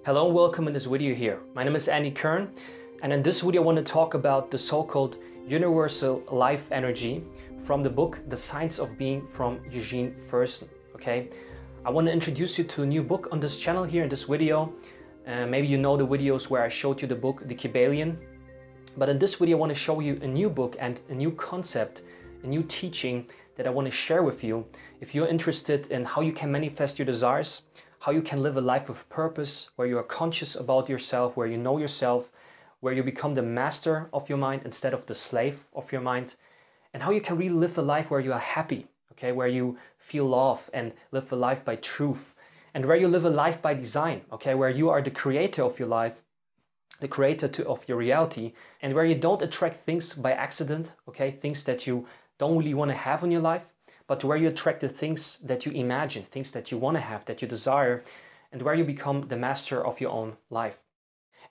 Hello and welcome in this video here. My name is Kern, and in this video I want to talk about the so-called universal life energy from the book The Science of Being from Eugene Fersen. Okay, I want to introduce you to a new book on this channel here in this video. Maybe you know the videos where I showed you the book The Kybalion, but in this video I want to show you a new book and a new concept, a new teaching that I want to share with you. If you're interested in how you can manifest your desires, how you can live a life of purpose, where you are conscious about yourself, where you know yourself, where you become the master of your mind instead of the slave of your mind, and how you can really live a life where you are happy, okay, where you feel love and live a life by truth, and where you live a life by design, okay, where you are the creator of your life, the creator of your reality, and where you don't attract things by accident, okay, things that you don't really want to have in your life, but where you attract the things that you imagine, things that you want to have, that you desire, and where you become the master of your own life.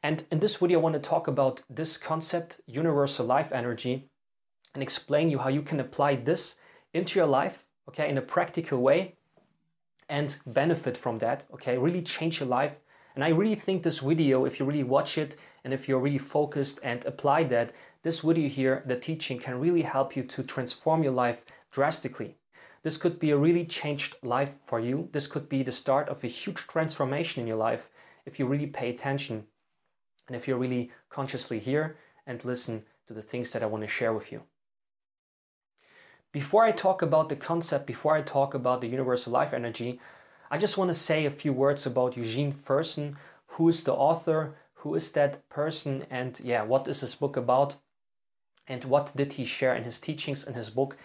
And in this video I want to talk about this concept, universal life energy, and explain you how you can apply this into your life, okay, in a practical way and benefit from that, okay, really change your life. And I really think this video, if you really watch it and if you're really focused and apply that, this video here, the teaching, can really help you to transform your life drastically. This could be a really changed life for you. This could be the start of a huge transformation in your life if you really pay attention and if you're really consciously here and listen to the things that I want to share with you. Before I talk about the concept, before I talk about the universal life energy, I just want to say a few words about Eugene Fersen. Who is the author? Who is that person? And yeah, what is this book about? And what did he share in his teachings in his book?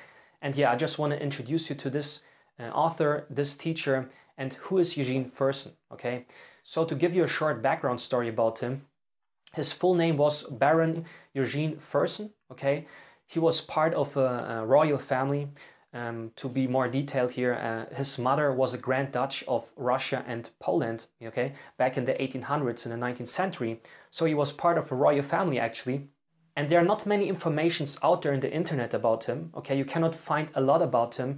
And yeah, I just want to introduce you to this author, this teacher, and who is Eugene Fersen, okay? So to give you a short background story about him, his full name was Baron Eugene Fersen, okay? He was part of a royal family. To be more detailed here, his mother was a Grand Duchess of Russia and Poland, okay, back in the 1800s, in the 19th century. So he was part of a royal family actually. And there are not many informations out there in the internet about him, okay, you cannot find a lot about him.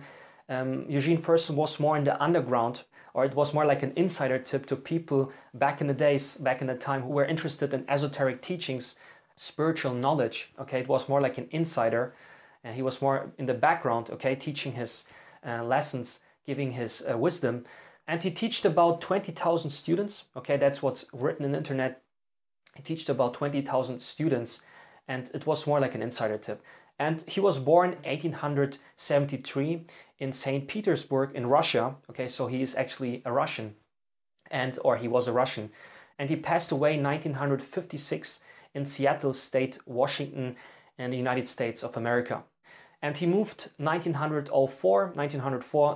Eugene Fersen was more in the underground, or it was more like an insider tip to people back in the days, back in the time, who were interested in esoteric teachings, spiritual knowledge, okay, it was more like an insider. He was more in the background, okay, teaching his lessons, giving his wisdom. And he taught about 20,000 students, okay, that's what's written in the internet. He taught about 20,000 students, and it was more like an insider tip. And he was born 1873 in St. Petersburg in Russia, okay, so he is actually a Russian, or he was a Russian. And he passed away in 1956 in Seattle State, Washington, in the United States of America. And he moved 1904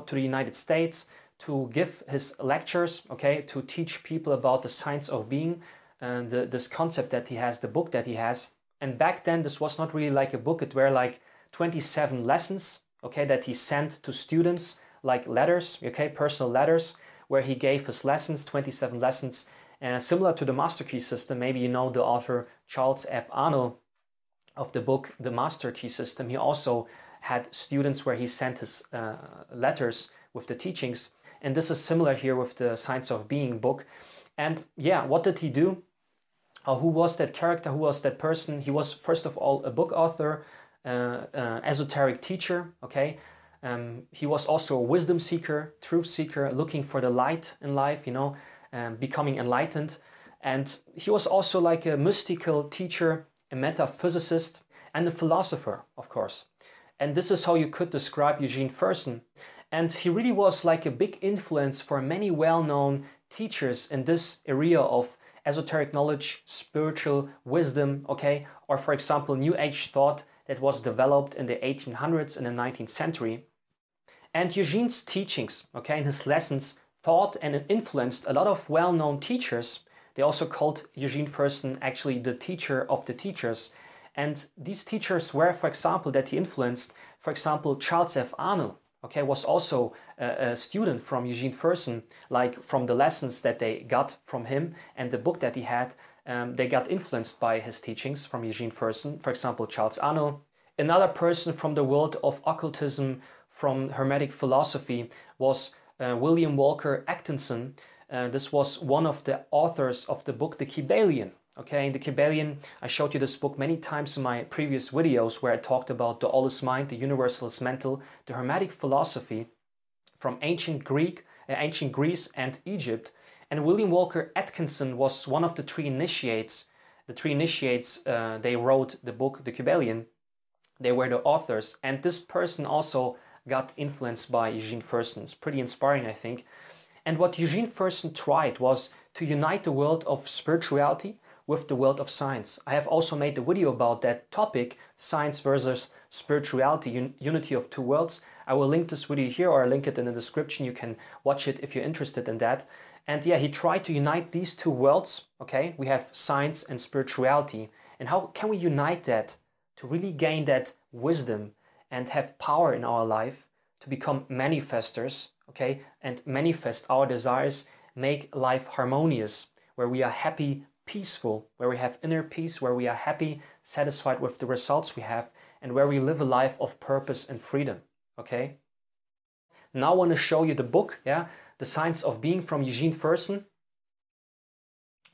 to the United States to give his lectures, okay, to teach people about the science of being, and this concept that he has, the book that he has. And back then this was not really like a book, it were like 27 lessons, okay, that he sent to students, like letters, okay, personal letters, where he gave his lessons, 27 lessons, similar to the master key system. Maybe you know the author Charles F. Arnold of the book The Master Key System. He also had students where he sent his letters with the teachings, and this is similar here with the Science of Being book. And yeah, what did he do? Who was that character? Who was that person? He was first of all a book author, esoteric teacher, okay? He was also a wisdom seeker, truth seeker, looking for the light in life, you know, becoming enlightened. And he was also like a mystical teacher, a metaphysicist, and a philosopher, of course. And this is how you could describe Eugene Fersen. And he really was like a big influence for many well-known teachers in this area of esoteric knowledge, spiritual wisdom, okay? Or for example, New Age thought that was developed in the 1800s and the 19th century. And Eugene's teachings, okay, and his lessons taught and influenced a lot of well-known teachers. They also called Eugene Fersen actually the teacher of the teachers. And these teachers were, for example, that he influenced, for example, Charles F. Arnold, okay, was also a student from Eugene Fersen, like from the lessons that they got from him and the book that he had, they got influenced by his teachings from Eugene Fersen, for example, Charles Arnold. Another person from the world of occultism, from Hermetic philosophy, was William Walker Atkinson, This was one of the authors of the book The Kybalion. Okay, in The Kybalion, I showed you this book many times in my previous videos where I talked about the all is mind, the universal is mental, the Hermetic philosophy from ancient Greece and Egypt. And William Walker Atkinson was one of the three initiates. The three initiates, they wrote the book The Kybalion. They were the authors, and this person also got influenced by Eugene Fersen. It's pretty inspiring, I think. And what Eugene Fersen tried was to unite the world of spirituality with the world of science. I have also made a video about that topic, science versus spirituality, unity of two worlds. I will link this video here, or I'll link it in the description. You can watch it if you're interested in that. And yeah, he tried to unite these two worlds. Okay, we have science and spirituality. And how can we unite that to really gain that wisdom and have power in our life to become manifestors, okay, and manifest our desires, make life harmonious, where we are happy, peaceful, where we have inner peace, where we are happy, satisfied with the results we have, and where we live a life of purpose and freedom, okay? Now I want to show you the book, yeah, The Science of Being from Eugene Fersen.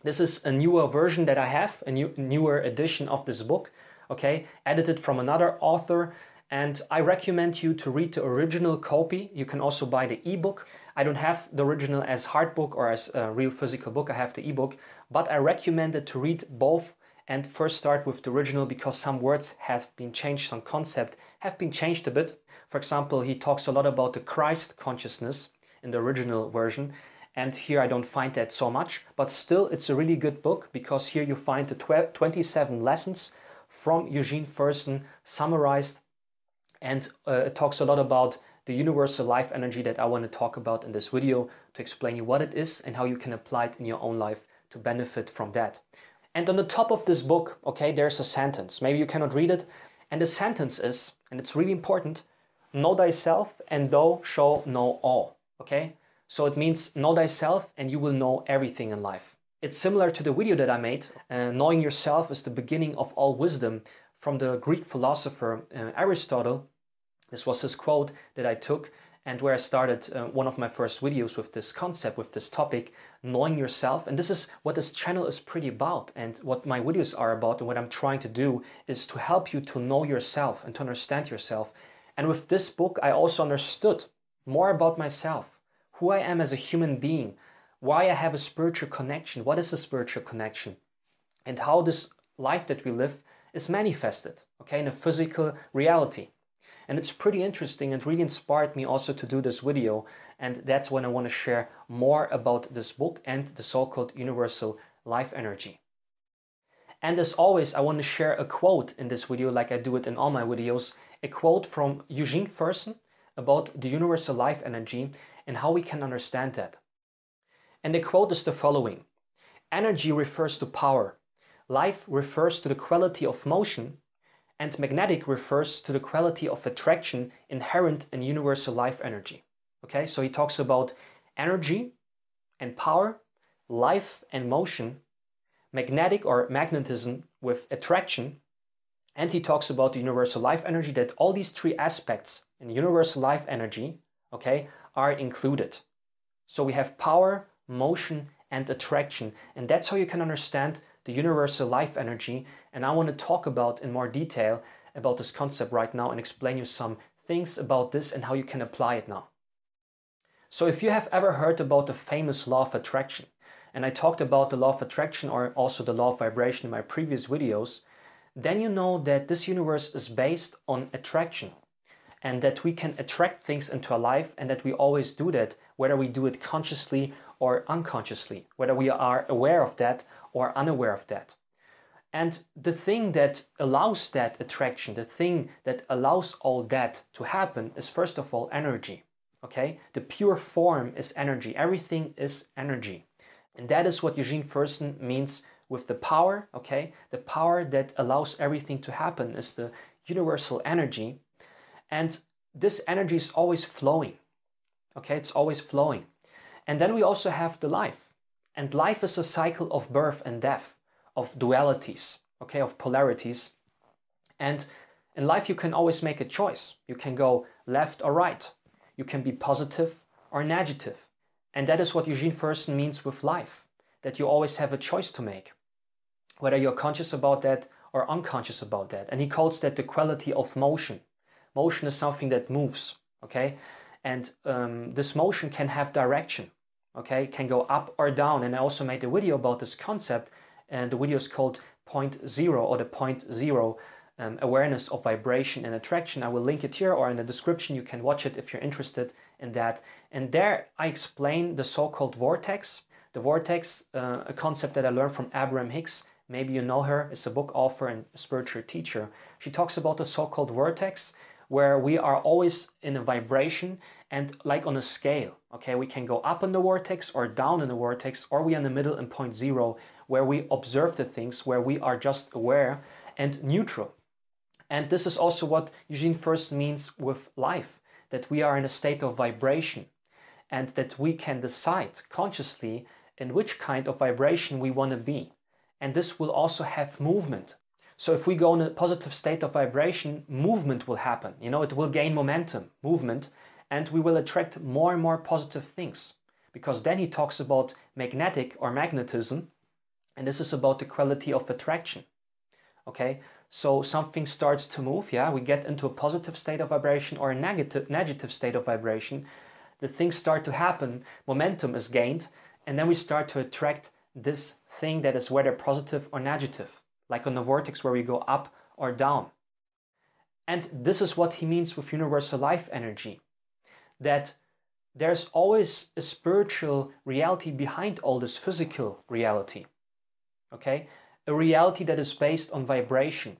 This is a newer version that I have, a newer edition of this book, okay, edited from another author. And I recommend you to read the original copy. You can also buy the ebook. I don't have the original as hard book or as a real physical book. I have the ebook, but I recommend it to read both and first start with the original because some words have been changed, some concepts have been changed a bit. For example, he talks a lot about the Christ consciousness in the original version. And here I don't find that so much, but still it's a really good book because here you find the 27 lessons from Eugene Fersen summarized. And it talks a lot about the universal life energy that I want to talk about in this video to explain you what it is and how you can apply it in your own life to benefit from that. And on the top of this book, okay, there's a sentence. Maybe you cannot read it. And the sentence is, and it's really important, know thyself and thou shalt know all. Okay? So it means know thyself and you will know everything in life. It's similar to the video that I made. Knowing yourself is the beginning of all wisdom. From the Greek philosopher Aristotle. This was his quote that I took and where I started one of my first videos with this concept, with this topic, knowing yourself. And this is what this channel is pretty about and what my videos are about, and what I'm trying to do is to help you to know yourself and to understand yourself. And with this book I also understood more about myself, who I am as a human being, why I have a spiritual connection, what is a spiritual connection, and how this life that we live is manifested, okay, in a physical reality. And it's pretty interesting and really inspired me also to do this video, and that's when I want to share more about this book and the so-called universal life energy. And as always, I want to share a quote in this video like I do it in all my videos, a quote from Eugene Fersen about the universal life energy and how we can understand that. And the quote is the following: energy refers to power. Life refers to the quality of motion, and magnetic refers to the quality of attraction inherent in universal life energy. Okay, so he talks about energy and power, life and motion, magnetic or magnetism with attraction, and he talks about the universal life energy, that all these three aspects in universal life energy, okay, are included. So we have power, motion, and attraction, and that's how you can understand the universal life energy. And I want to talk about in more detail about this concept right now and explain you some things about this and how you can apply it now. So if you have ever heard about the famous law of attraction, and I talked about the law of attraction or also the law of vibration in my previous videos, then you know that this universe is based on attraction and that we can attract things into our life, and that we always do that, whether we do it consciously or unconsciously, whether we are aware of that or unaware of that. And the thing that allows that attraction, the thing that allows all that to happen is first of all energy, okay? The pure form is energy, everything is energy. And that is what Eugene Fersen means with the power, okay? The power that allows everything to happen is the universal energy. And this energy is always flowing, okay? It's always flowing. And then we also have the life. And life is a cycle of birth and death, of dualities, okay, of polarities. And in life you can always make a choice. You can go left or right. You can be positive or negative. And that is what Eugene Fersen means with life, that you always have a choice to make, whether you're conscious about that or unconscious about that. And he calls that the quality of motion. Motion is something that moves, okay? And this motion can have direction, okay? It can go up or down. And I also made a video about this concept, and the video is called Point Zero, or the Point Zero awareness of vibration and attraction. I will link it here or in the description. You can watch it if you're interested in that. And there I explain the so-called vortex. The vortex, a concept that I learned from Abraham Hicks. Maybe you know her, is a book author and spiritual teacher. She talks about the so-called vortex, where we are always in a vibration and like on a scale. Okay, we can go up in the vortex or down in the vortex, or we are in the middle in point zero, where we observe the things, where we are just aware and neutral. And this is also what Eugene Fersen means with life, that we are in a state of vibration and that we can decide consciously in which kind of vibration we want to be. And this will also have movement. So if we go in a positive state of vibration, movement will happen. You know, it will gain momentum, movement, and we will attract more and more positive things. Because then he talks about magnetic or magnetism, and this is about the quality of attraction. Okay, so something starts to move, yeah, we get into a positive state of vibration or a negative state of vibration. The things start to happen, momentum is gained, and then we start to attract this thing that is whether positive or negative, like on the vortex where we go up or down. And this is what he means with universal life energy, that there's always a spiritual reality behind all this physical reality. Okay, a reality that is based on vibration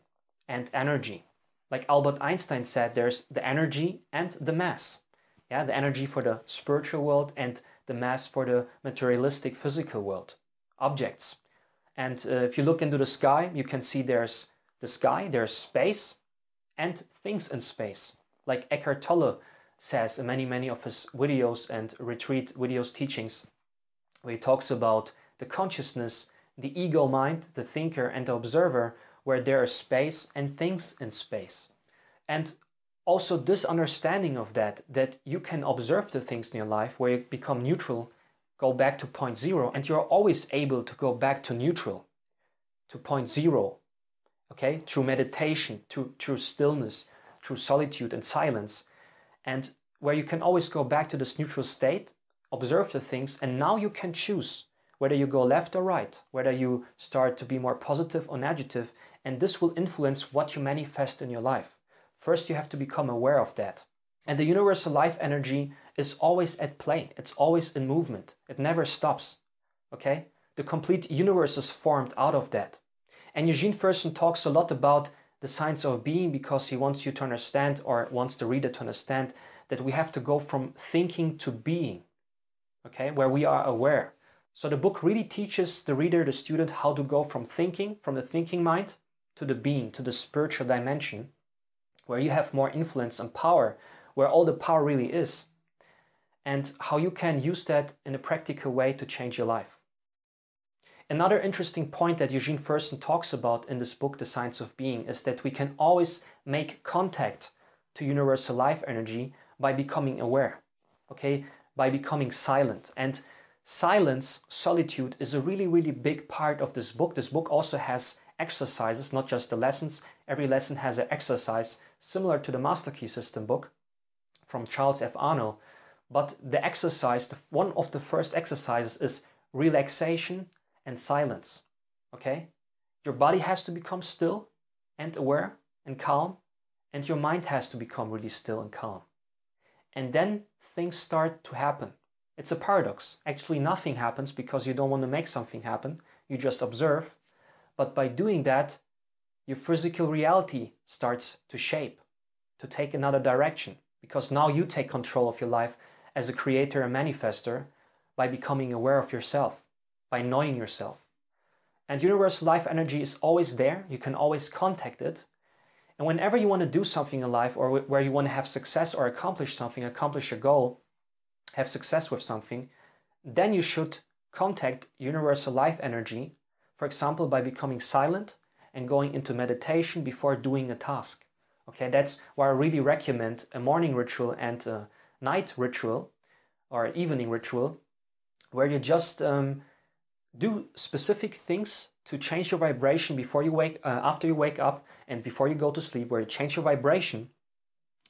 and energy. Like Albert Einstein said, there's the energy and the mass. Yeah, the energy for the spiritual world and the mass for the materialistic physical world, objects. And if you look into the sky, you can see there's the sky, there's space and things in space. Like Eckhart Tolle says in many of his videos and retreat videos, teachings, where he talks about the consciousness, the ego mind, the thinker and the observer, where there is space and things in space. And also this understanding of that you can observe the things in your life where you become neutral, go back to point zero, and you're always able to go back to neutral, to point zero, okay, through meditation, through stillness, through solitude and silence, and where you can always go back to this neutral state, observe the things, and now you can choose whether you go left or right, whether you start to be more positive or negative, and this will influence what you manifest in your life. First, you have to become aware of that. And the universal life energy is always at play. It's always in movement. It never stops. Okay? The complete universe is formed out of that. And Eugene Fersen talks a lot about the science of being, because he wants you to understand, or wants the reader to understand, that we have to go from thinking to being. Okay? Where we are aware. So the book really teaches the reader, the student, how to go from thinking, from the thinking mind, to the being, to the spiritual dimension, where you have more influence and power, where all the power really is, and how you can use that in a practical way to change your life. Another interesting point that Eugene Fersen talks about in this book, The Science of Being, is that we can always make contact to universal life energy by becoming aware, okay, by becoming silent. And silence, solitude, is a really big part of this book. This book also has exercises, not just the lessons. Every lesson has an exercise similar to the Master Key System book from Charles F. Arnold. But the exercise, one of the first exercises is relaxation and silence. Okay? Your body has to become still and aware and calm, and your mind has to become really still and calm. And then things start to happen. It's a paradox. Actually, nothing happens because you don't want to make something happen. You just observe. But by doing that, your physical reality starts to shape, to take another direction. Because now you take control of your life as a creator and manifester by becoming aware of yourself, by knowing yourself. And universal life energy is always there. You can always contact it. And whenever you want to do something in life, or where you want to have success or accomplish something, accomplish a goal, have success with something, then you should contact universal life energy, for example, by becoming silent and going into meditation before doing a task. Okay, that's why I really recommend a morning ritual and a night ritual or an evening ritual, where you just do specific things to change your vibration before you after you wake up and before you go to sleep, where you change your vibration.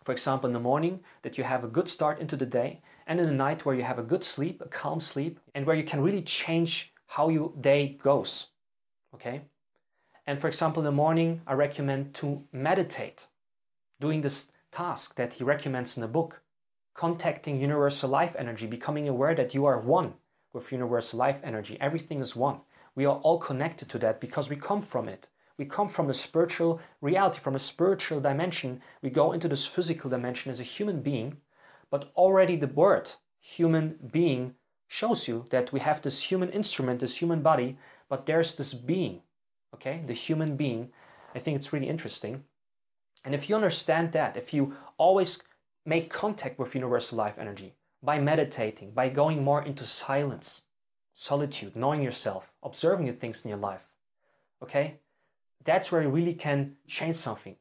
For example, in the morning, that you have a good start into the day, and in the night where you have a good sleep, a calm sleep, and where you can really change how your day goes. Okay? And for example, in the morning, I recommend to meditate, doing this task that he recommends in the book, contacting universal life energy, becoming aware that you are one with universal life energy. Everything is one. We are all connected to that because we come from it. We come from the spiritual reality, from a spiritual dimension. We go into this physical dimension as a human being, but already the word human being shows you that we have this human instrument, this human body, but there's this being, okay, the human being. I think it's really interesting. And if you understand that, if you always make contact with universal life energy by meditating, by going more into silence, solitude, knowing yourself, observing the things in your life, okay, that's where you really can change something.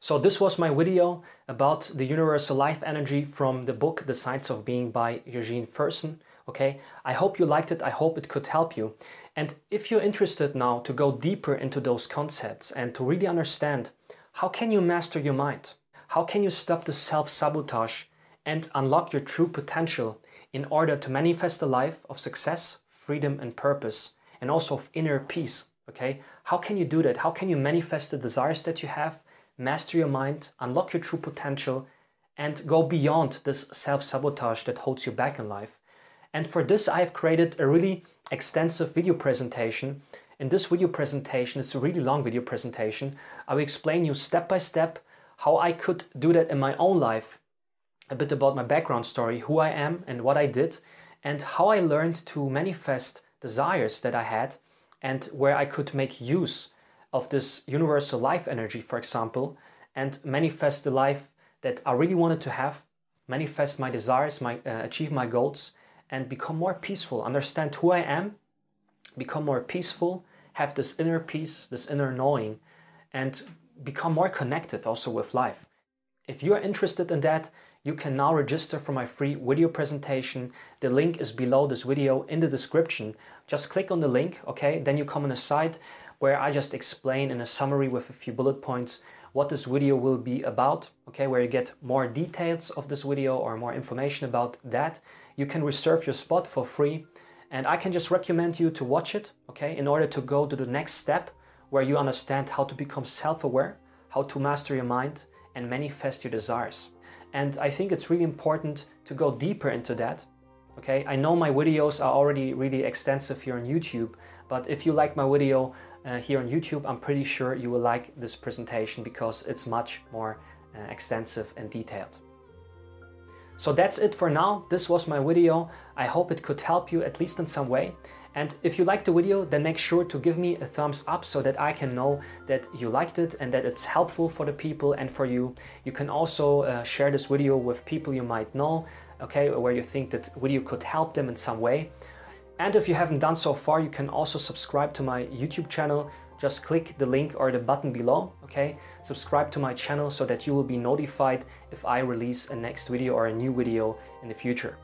So this was my video about the universal life energy from the book The Science of Being by Eugene Fersen. Okay, I hope you liked it. I hope it could help you. And if you're interested now to go deeper into those concepts and to really understand how can you master your mind, how can you stop the self-sabotage and unlock your true potential in order to manifest a life of success, freedom and purpose, and also of inner peace. Okay, how can you do that? How can you manifest the desires that you have, master your mind, unlock your true potential, and go beyond this self-sabotage that holds you back in life? And for this, I have created a really extensive video presentation. In this video presentation, it's a really long video presentation. I will explain you step by step how I could do that in my own life, a bit about my background story, who I am and what I did, and how I learned to manifest desires that I had, and where I could make use of this universal life energy, for example, and manifest the life that I really wanted to have, manifest my desires, achieve my goals, and become more peaceful, understand who I am, become more peaceful, have this inner peace, this inner knowing, and become more connected also with life. If you are interested in that, you can now register for my free video presentation. The link is below this video in the description. Just click on the link, okay? Then you come on a site where I just explain in a summary with a few bullet points what this video will be about, okay? Where you get more details of this video or more information about that. You can reserve your spot for free, and I can just recommend you to watch it, okay? In order to go to the next step where you understand how to become self-aware, how to master your mind and manifest your desires. And I think it's really important to go deeper into that. Okay, I know my videos are already really extensive here on YouTube, but if you like my video here on YouTube, I'm pretty sure you will like this presentation because it's much more extensive and detailed. So that's it for now. This was my video. I hope it could help you at least in some way. And if you liked the video, then make sure to give me a thumbs up so that I can know that you liked it and that it's helpful for the people and for you. You can also share this video with people you might know, okay, where you think that video could help them in some way. And if you haven't done so far, you can also subscribe to my YouTube channel. Just click the link or the button below, okay? Subscribe to my channel so that you will be notified if I release a next video or a new video in the future.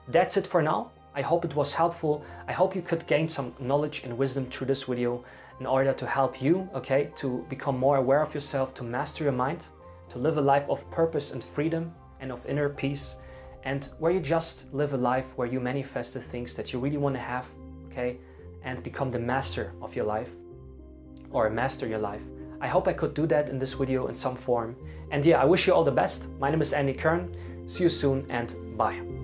That's it for now. I hope it was helpful. I hope you could gain some knowledge and wisdom through this video in order to help you, okay, to become more aware of yourself, to master your mind, to live a life of purpose and freedom and of inner peace, and where you just live a life where you manifest the things that you really want to have, okay, and become the master of your life or master your life. I hope I could do that in this video in some form. And yeah, I wish you all the best. My name is Kern. See you soon and bye.